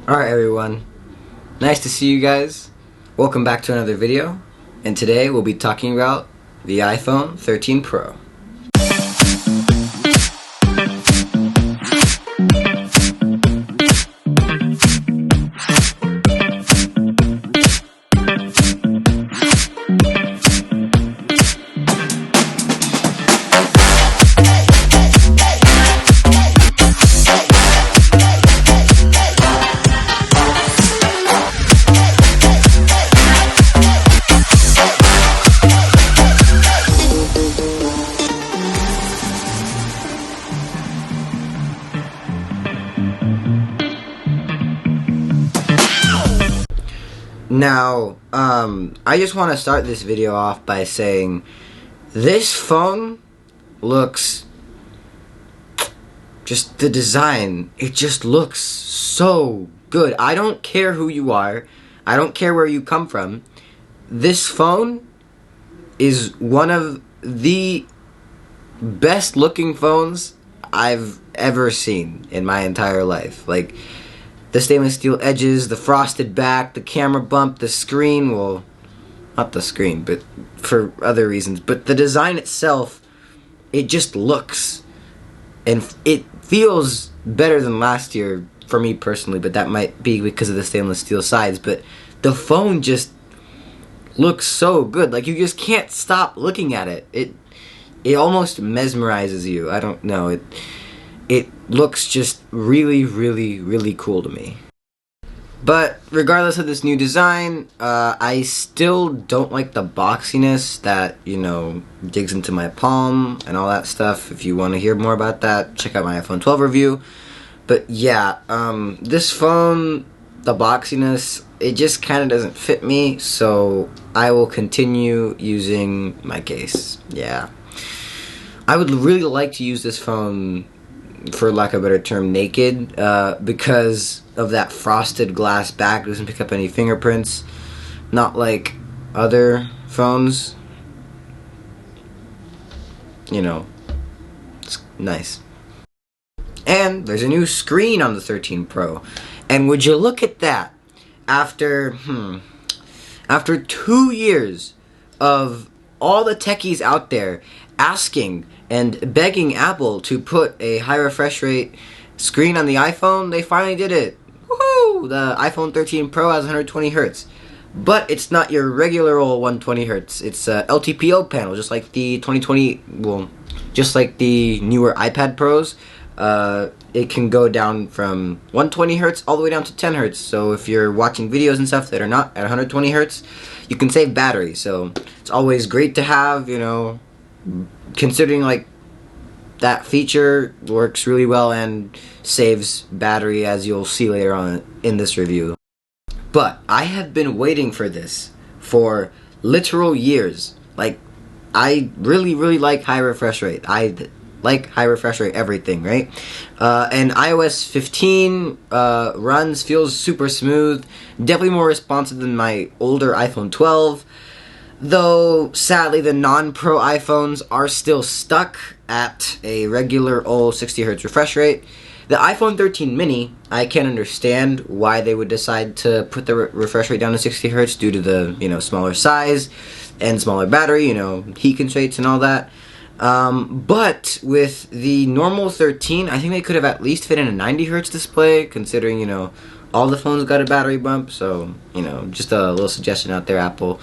Alright everyone, nice to see you guys. Welcome back to another video, and today we'll be talking about the iPhone 13 Pro. Now, I just want to start this video off by saying this phone looks, just the design, it just looks so good. I don't care who you are, I don't care where you come from. This phone is one of the best looking phones I've ever seen in my entire life. Like, the stainless steel edges, the frosted back, the camera bump, the screen, well, not the screen, but for other reasons. But the design itself, it just looks, and it feels better than last year for me personally, but that might be because of the stainless steel sides. But the phone just looks so good. Like, you just can't stop looking at it. It almost mesmerizes you. I don't know. It looks just really, really, really cool to me. But regardless of this new design, I still don't like the boxiness that, you know, digs into my palm and all that stuff. If you want to hear more about that, check out my iPhone 12 review. But yeah, this phone, the boxiness, it just kind of doesn't fit me, so I will continue using my case. Yeah. I would really like to use this phone, for lack of a better term, naked, because of that frosted glass back. It doesn't pick up any fingerprints, not like other phones. You know, it's nice. And there's a new screen on the 13 Pro, and would you look at that, after 2 years of all the techies out there asking and begging Apple to put a high refresh rate screen on the iPhone, they finally did it. Woohoo! The iPhone 13 Pro has 120 Hz, but it's not your regular old 120 Hz. It's a LTPO panel, just like the 2020. Well, just like the newer iPad Pros. It can go down from 120 Hz all the way down to 10 Hz. So if you're watching videos and stuff that are not at 120 Hz, you can save battery. So it's always great to have, you know, considering like that feature works really well and saves battery, as you'll see later on in this review. But I have been waiting for this for literal years. Like, I really like high refresh rate. I like high refresh rate everything, right? And iOS 15 feels super smooth, definitely more responsive than my older iPhone 12. Though, sadly, the non-Pro iPhones are still stuck at a regular old 60 Hz refresh rate. The iPhone 13 mini, I can't understand why they would decide to put the refresh rate down to 60 Hz due to the, you know, smaller size and smaller battery, you know, heat constraints and all that. But with the normal 13, I think they could have at least fit in a 90 Hz display, considering, you know, all the phones got a battery bump. So, you know, just a little suggestion out there, Apple.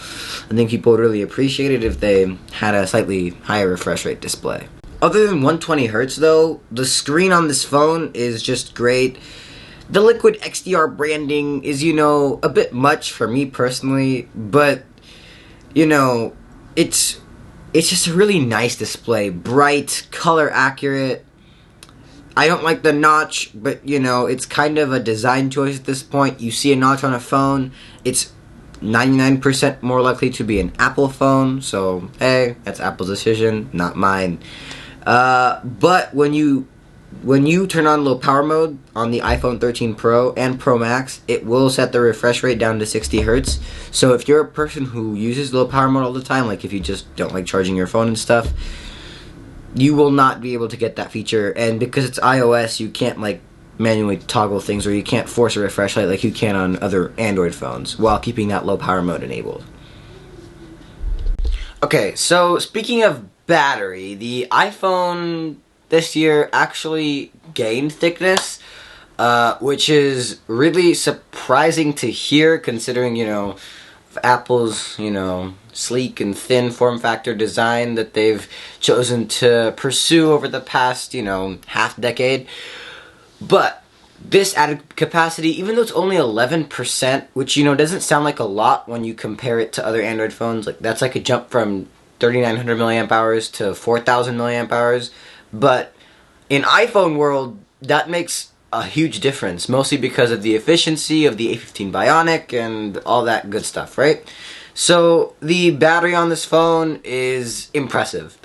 I think people would really appreciate it if they had a slightly higher refresh rate display. Other than 120 Hz though, the screen on this phone is just great. The Liquid XDR branding is, you know, a bit much for me personally, but, you know, it's just a really nice display. Bright, color accurate. I don't like the notch, but, you know, it's kind of a design choice at this point. You see a notch on a phone, it's 99% more likely to be an Apple phone, so, hey, that's Apple's decision, not mine. But when you turn on low power mode on the iPhone 13 Pro and Pro Max, it will set the refresh rate down to 60 Hz. So if you're a person who uses low power mode all the time, like if you just don't like charging your phone and stuff, you will not be able to get that feature. And because it's iOS, you can't like manually toggle things, or you can't force a refresh rate like you can on other Android phones while keeping that low power mode enabled. Okay, so speaking of battery, the iPhone this year actually gained thickness, which is really surprising to hear considering, Apple's, sleek and thin form factor design that they've chosen to pursue over the past, half decade. But this added capacity, even though it's only 11%, which, doesn't sound like a lot when you compare it to other Android phones, like that's like a jump from 3,900 milliamp hours to 4,000 milliamp hours. But in iPhone world, that makes a huge difference, mostly because of the efficiency of the A15 Bionic and all that good stuff, right? So the battery on this phone is impressive.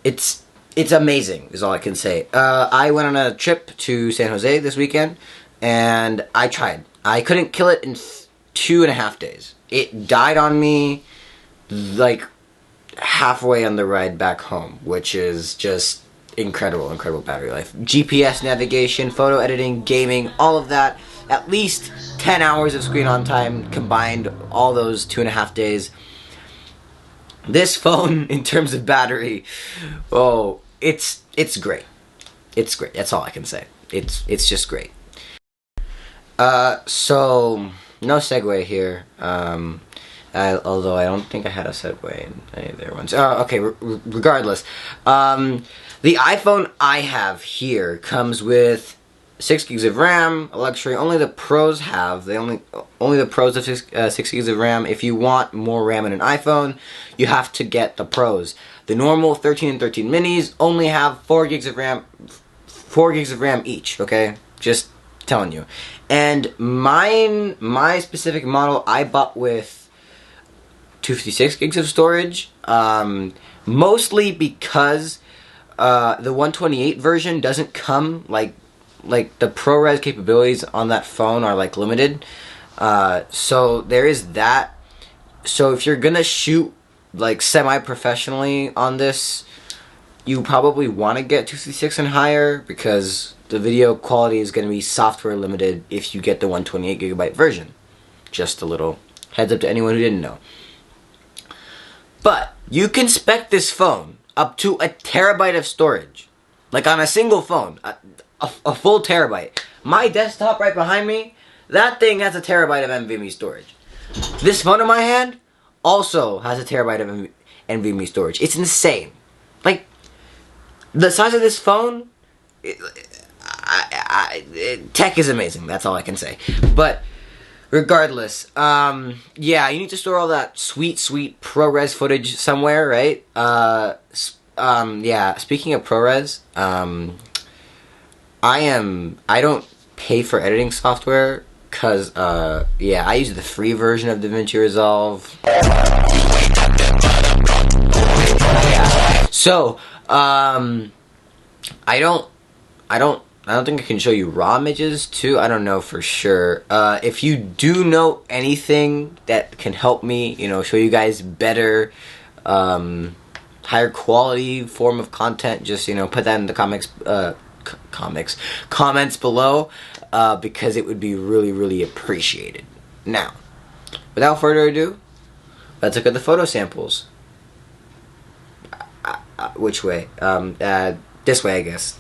It's amazing, is all I can say. I went on a trip to San Jose this weekend, and I tried. I couldn't kill it in 2.5 days. It died on me, like, halfway on the ride back home, which is just incredible battery life. GPS navigation, photo editing, gaming, all of that. At least 10 hours of screen on time combined, all those 2.5 days. This phone, in terms of battery, it's great. It's great. That's all I can say. It's just great. So no segue here. Although I don't think I had a segue in any of their ones. Okay. Regardless, the iPhone I have here comes with 6 gigs of RAM, a luxury only the pros have. Only the pros have 6 gigs of RAM. If you want more RAM in an iPhone, you have to get the pros. The normal 13 and 13 minis only have 4 gigs of RAM. 4 gigs of RAM each. Okay, just telling you. And my specific model, I bought with 256 gigs of storage. Mostly because the 128 version doesn't come like the ProRes capabilities on that phone are like limited. So there is that. So if you're gonna shoot like semi-professionally on this, you probably want to get 256 and higher, because the video quality is going to be software limited if you get the 128 gigabyte version. Just a little heads up to anyone who didn't know. But you can spec this phone up to 1 terabyte of storage, like on a single phone, a full terabyte. My desktop right behind me, that thing has 1 terabyte of NVMe storage. This phone in my hand also has 1 terabyte of NVMe storage. It's insane. Like, the size of this phone, tech is amazing. That's all I can say. But regardless, yeah, you need to store all that sweet ProRes footage somewhere, right? Yeah. Speaking of ProRes, I don't pay for editing software. Cause, yeah, I use the free version of DaVinci Resolve. Yeah. So, I don't think I can show you raw images too. I don't know for sure. If you do know anything that can help me, show you guys better, higher quality form of content, just, put that in the comments below, because it would be really appreciated. Now, without further ado, let's look at the photo samples. Which way? This way, I guess.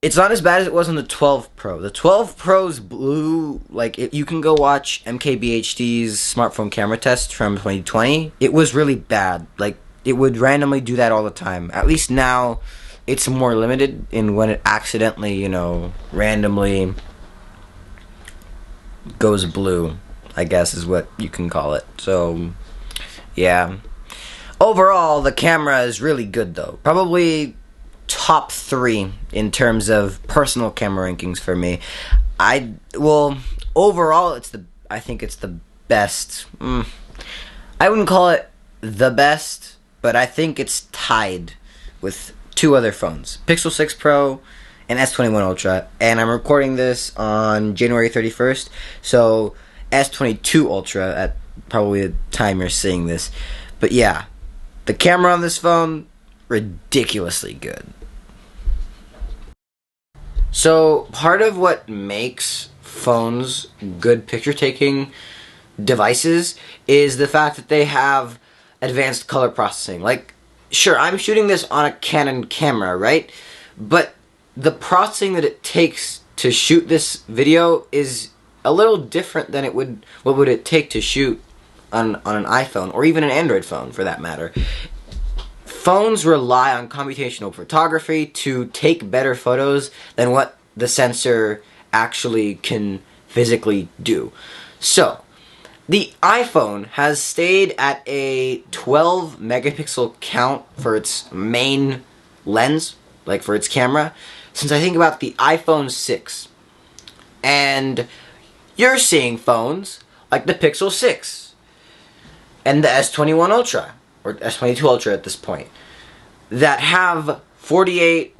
It's not as bad as it was on the 12 Pro. The 12 Pro's blue, like, you can go watch MKBHD's smartphone camera test from 2020. It was really bad. Like, it would randomly do that all the time. At least now, it's more limited in when it accidentally, randomly goes blue, I guess is what you can call it. So, yeah. Overall, the camera is really good, though. Probably top 3 in terms of personal camera rankings for me. Overall, I think it's the best. I wouldn't call it the best, but I think it's tied with 2 other phones, Pixel 6 Pro and S21 Ultra, and I'm recording this on January 31st, so S22 Ultra at probably the time you're seeing this. But yeah, the camera on this phone, ridiculously good. So, part of what makes phones good picture-taking devices is the fact that they have advanced color processing. Like, sure, I'm shooting this on a Canon camera, right? But the processing that it takes to shoot this video is a little different than what would it take to shoot on an iPhone, or even an Android phone, for that matter. Phones rely on computational photography to take better photos than what the sensor actually can physically do. So, the iPhone has stayed at a 12 megapixel count for its main lens, like for its camera, since I think about the iPhone 6. And you're seeing phones like the Pixel 6 and the S21 Ultra, or S22 Ultra at this point, that have 48,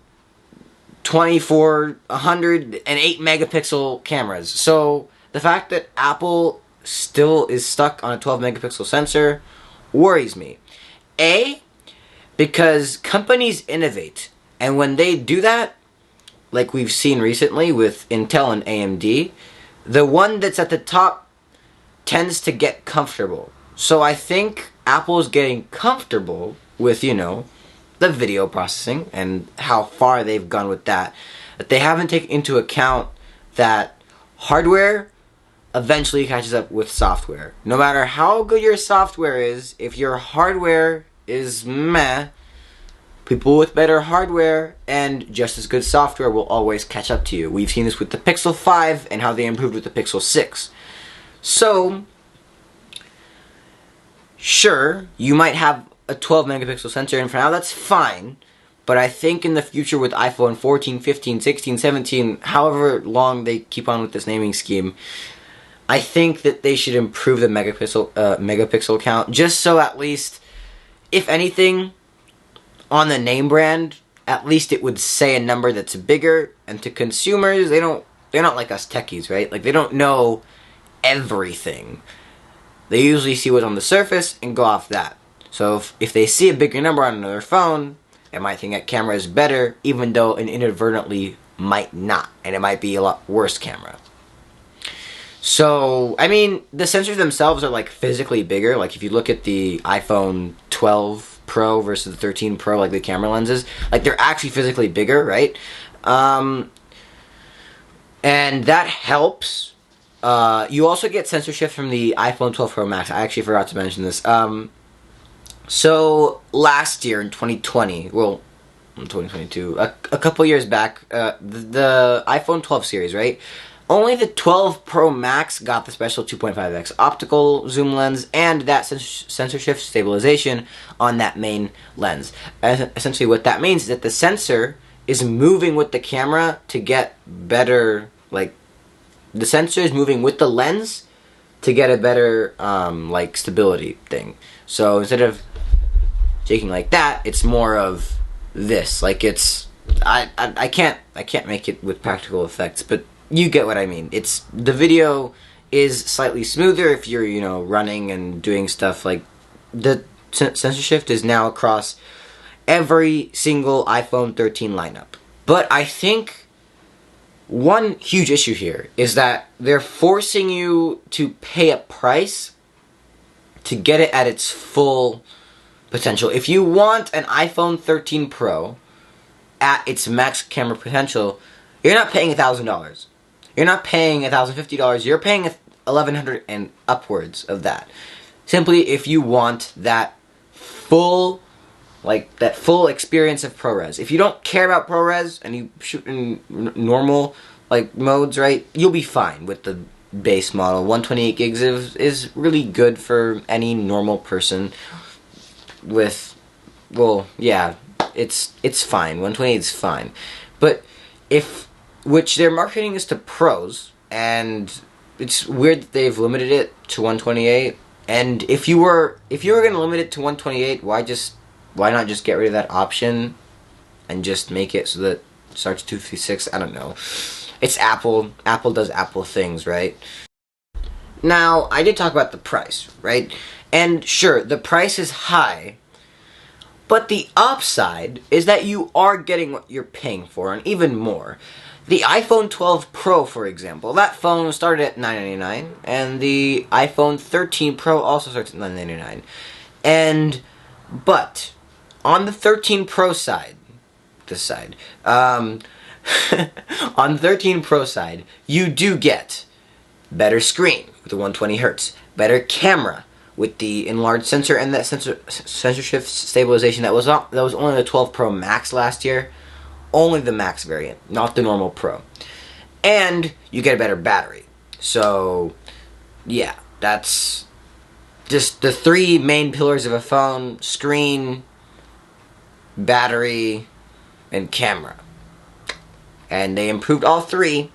24, 108 megapixel cameras. So the fact that Apple still is stuck on a 12 megapixel sensor worries me. Because companies innovate, and when they do that, like we've seen recently with Intel and AMD, the one that's at the top tends to get comfortable. So I think Apple's getting comfortable with, the video processing and how far they've gone with that. That they haven't taken into account that hardware eventually catches up with software. No matter how good your software is, if your hardware is meh, people with better hardware and just as good software will always catch up to you. We've seen this with the Pixel 5 and how they improved with the Pixel 6. So, sure, you might have a 12 megapixel sensor, and for now that's fine, but I think in the future with iPhone 14, 15, 16, 17, however long they keep on with this naming scheme, I think that they should improve the megapixel count, just so at least, if anything, on the name brand, at least it would say a number that's bigger, and to consumers, they're not like us techies, right? Like, they don't know everything. They usually see what's on the surface and go off that. So if they see a bigger number on another phone, they might think that camera is better, even though it inadvertently might not, and it might be a lot worse camera. So, I mean, the sensors themselves are like physically bigger. Like if you look at the iPhone 12 Pro versus the 13 Pro, like the camera lenses, like they're actually physically bigger, right? And that helps. You also get sensor shift from the iPhone 12 Pro Max. I actually forgot to mention this. So last year in 2020, well, in 2022, a couple years back, the iPhone 12 series, right? Only the 12 Pro Max got the special 2.5x optical zoom lens and that sensor shift stabilization on that main lens. Essentially what that means is that the sensor is moving with the camera to get better, like, the sensor is moving with the lens to get a better, like, stability thing. So instead of shaking like that, it's more of this. Like, it's, I can't make it with practical effects, but you get what I mean. It's, the video is slightly smoother if you're, running and doing stuff. Like, the sensor shift is now across every single iPhone 13 lineup. But I think one huge issue here is that they're forcing you to pay a price to get it at its full potential. If you want an iPhone 13 Pro at its max camera potential, you're not paying $1,000. You're not paying $1,050. You're paying $1,100 and upwards of that. Simply if you want that full experience of ProRes. If you don't care about ProRes and you shoot in normal modes, right, you'll be fine with the base model. 128 gigs is really good for any normal person with, well, yeah, it's fine. 128 is fine. But which their marketing is to pros, and it's weird that they've limited it to 128. And if you were going to limit it to 128, why not just get rid of that option and just make it so that it starts 256? I don't know. It's Apple. Apple does Apple things, right? Now, I did talk about the price, right? And sure, the price is high, but the upside is that you are getting what you're paying for, and even more. The iPhone 12 Pro, for example, that phone started at $999, and the iPhone 13 Pro also starts at $999. But on the 13 Pro side, on the 13 Pro side, you do get better screen with the 120 Hz, better camera with the enlarged sensor, and that sensor shift stabilization that was only the 12 Pro Max last year. Only the Max variant, not the normal Pro. And you get a better battery. So, yeah, that's just the three main pillars of a phone: screen, battery, and camera. And they improved all three.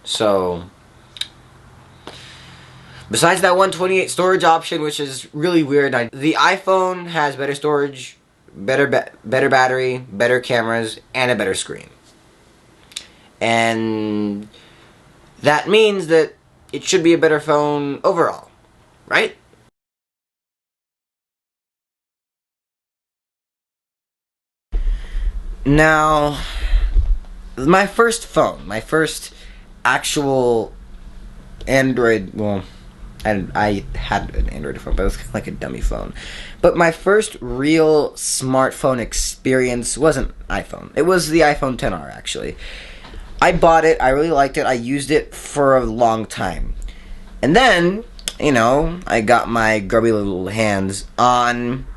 So, besides that 128 storage option, which is really weird, the iPhone has better storage, better battery, better cameras, and a better screen. And that means that it should be a better phone overall, right? Now, my first actual Android, well, I had an Android phone, but it was kind of like a dummy phone. But my first real smartphone experience wasn't iPhone. It was the iPhone XR, actually. I bought it, I really liked it, I used it for a long time. And then, I got my grubby little hands on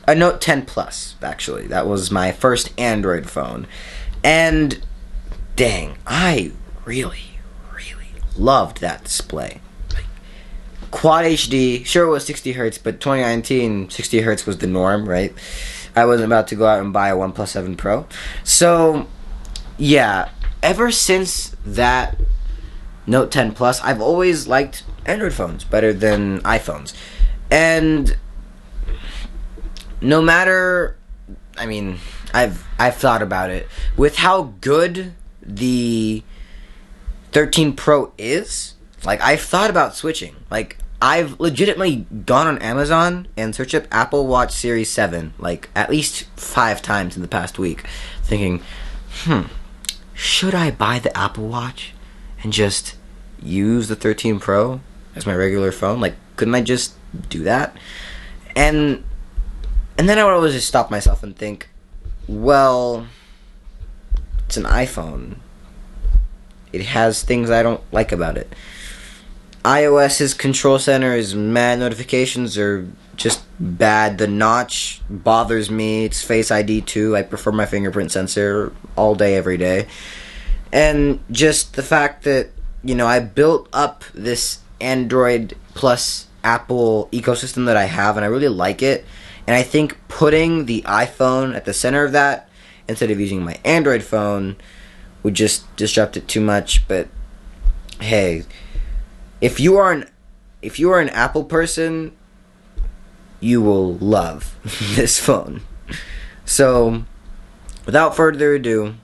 a Note 10 Plus, actually. That was my first Android phone. And, dang, I really, really loved that display. Quad HD, sure it was 60 Hz, but 2019, 60 Hz was the norm, right? I wasn't about to go out and buy a OnePlus 7 Pro. So, yeah, ever since that Note 10 Plus, I've always liked Android phones better than iPhones. And no matter, I've thought about it. With how good the 13 Pro is, I've thought about switching. I've legitimately gone on Amazon and searched up Apple Watch Series 7, at least 5 times in the past week, thinking, should I buy the Apple Watch and just use the 13 Pro as my regular phone? Couldn't I just do that? And then I would always just stop myself and think, well, it's an iPhone. It has things I don't like about it. iOS's control center's notifications are just bad. The notch bothers me. It's Face ID too. I prefer my fingerprint sensor all day, every day. And just the fact that, I built up this Android plus Apple ecosystem that I have, and I really like it. And I think putting the iPhone at the center of that, instead of using my Android phone, would just disrupt it too much. But hey, if you are an Apple person, you will love this phone. So, without further ado,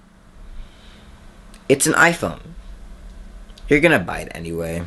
it's an iPhone. You're gonna buy it anyway.